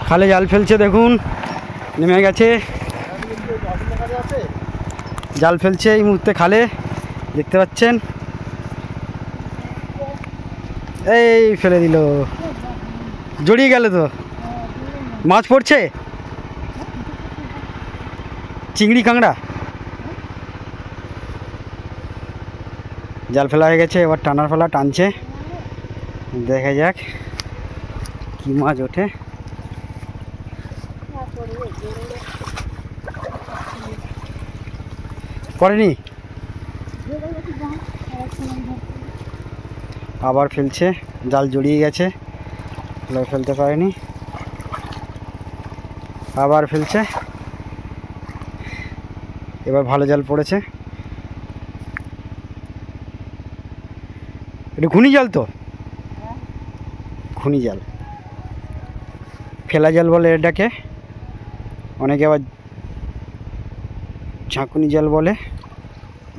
খালে জাল ফেলছে, দেখুন নেমে গেছে, জাল ফেলছে এই মুহূর্তে খালে, দেখতে পাচ্ছেন। এই ফেলে দিল, জড়িয়ে গেল তো। মাছ পড়ছে, চিংড়ি কাঁকড়া। জাল ফেলা হয়ে গেছে, এবার টানার ফেলা টানছে, দেখা যাক কি মাছ ওঠে। পড়েনি, আবার ফেলছে, জাল জড়িয়ে গেছে, ফেলতে পারেনি, আবার ফেলছে, এবার ভালো জাল পড়েছে। এটা ঘুনি জাল তো, ঘুনি জাল, ফেলা জাল বলে এটাকে, অনেকে আবার ঝাঁকুনি জাল বলে,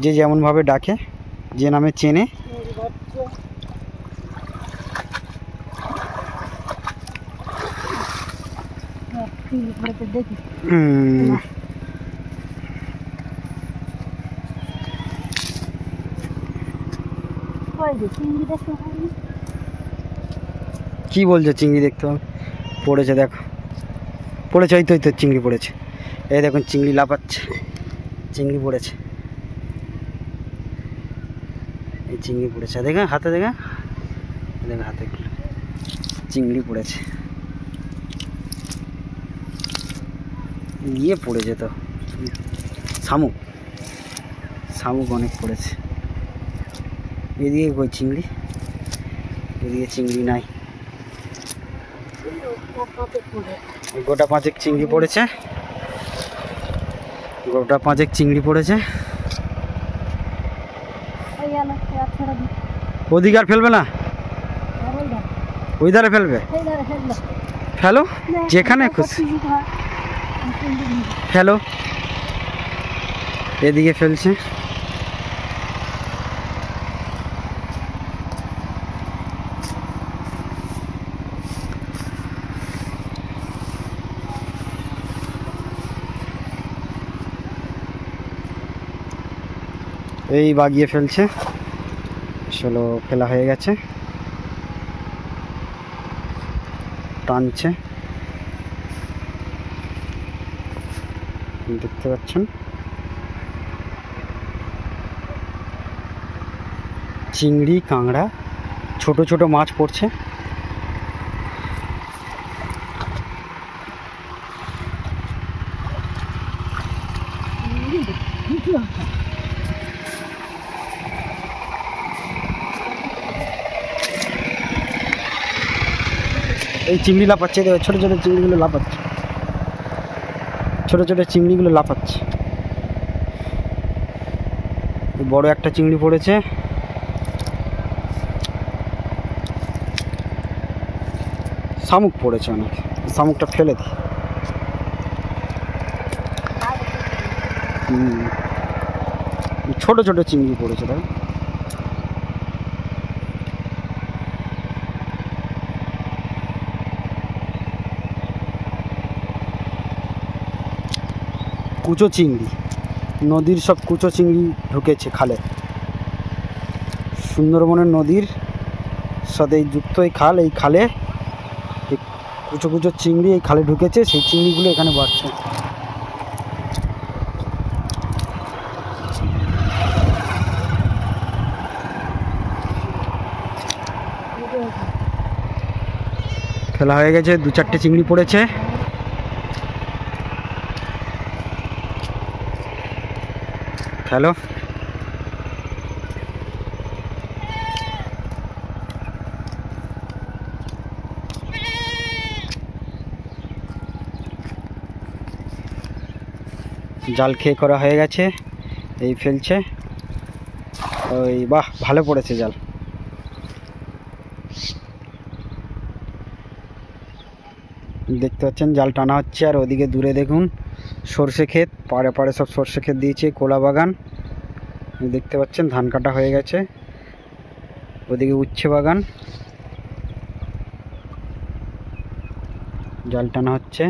যে যেমনভাবে ডাকে, যে নামে চেনে। কি বলছো, চিংড়ি দেখতে হবে? পড়েছে, দেখো পড়েছে, ওই তো ওই তো চিংড়ি পড়েছে, এই দেখুন চিংড়ি লাফাচ্ছে, চিংড়ি পড়েছে, এই চিংড়ি পড়েছে, দেখেন হাতে, দেখেন দেখেন হাতে চিংড়ি পড়েছে, গিয়ে পড়েছে তো শামুক, শামুক অনেক পড়েছে। এদিকে কই চিংড়ি, এদিকে চিংড়ি নাই, গোটা পাঁচেক চিংড়ি পড়েছে, গোটা পাঁচেক চিংড়ি পড়েছে। ওদিকে আর ফেলবে না, ওই ধারে ফেলবে, ফেলো যেখানে খুশি ফেলো। এদিকে ফেলছে, এই বাগিয়ে ফেলছে, চলো ফেলা হয়ে গেছে, টানছে, দেখতে পাচ্ছেন। চিংড়ি কাঁকড়া, ছোট ছোট মাছ পড়ছে। এই চিংড়ি লাফাচ্ছে, ছোট ছোট চিংড়িগুলো লাফাচ্ছে, ছোট ছোট চিংড়িগুলো লাফাচ্ছে। বড় একটা চিংড়ি পড়েছে, শামুক পড়েছে অনেক, শামুকটা ফেলে দিই। ছোট ছোট চিংড়ি পড়েছে, তাই কুচো চিংড়ি, নদীর সব কুচো চিংড়ি ঢুকেছে খালে, সুন্দরবনের নদীর সাথে যুক্ত এই খাল, এই খালে এই কুচো কুচো চিংড়ি এই খালে ঢুকেছে, সেই চিংড়িগুলো এখানে বাড়ছে। ফেলা হয়ে গেছে, দু চারটে চিংড়ি পড়েছে, হ্যালো জাল খেয়ে করা হয়ে গেছে, এই ফেলছে, ওই বাহ ভালো পড়েছে জাল। দেখতে পাচ্ছেন জাল টানা হচ্ছে, আর ওদিকে দূরে দেখুন সর্ষে ক্ষেত, পাড়ে পাড়ে সব সর্ষে ক্ষেত দিয়েছে, কোলা বাগান দেখতে পাচ্ছেন, ধান কাটা হয়ে গেছে, ওদিকে উচ্ছে বাগান, জাল টানা হচ্ছে,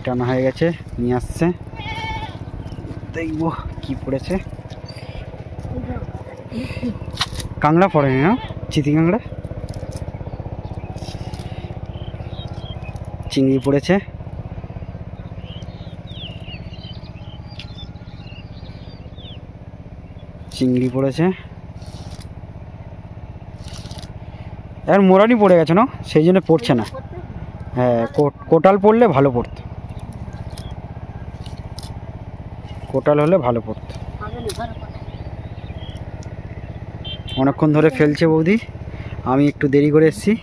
টানা হয়ে গেছে, নিয়ে আসছে, দেখবো কি পড়েছে। কাঁকড়া পড়েনি না, চিতি কাঁকড়া, চিংড়ি পড়েছে। চিংড়ি পড়েছে, আর মোরানি পড়ে গেছে না, সেই জন্য পড়ছে না। হ্যাঁ, কোটাল পড়লে ভালো পড়তো, কোটাল হলে ভালো পড়তো। অনেকক্ষণ ধরে ফেলছে বৌদি, আমি একটু দেরি করে এসেছি।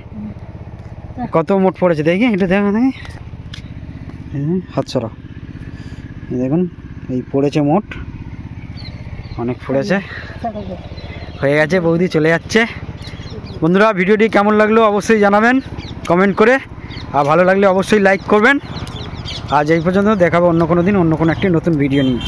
কত মোট পড়েছে দেখি, এটা দেখা দেখি, হাত সরা, দেখুন এই পড়েছে মোট, অনেক পড়েছে, হয়ে গেছে। বৌদি চলে যাচ্ছে। বন্ধুরা, ভিডিওটি কেমন লাগলো অবশ্যই জানাবেন কমেন্ট করে, আর ভালো লাগলে অবশ্যই লাইক করবেন। আজ এই পর্যন্ত, দেখাবো অন্য কোনো দিন অন্য কোনো একটি নতুন ভিডিও নিয়ে।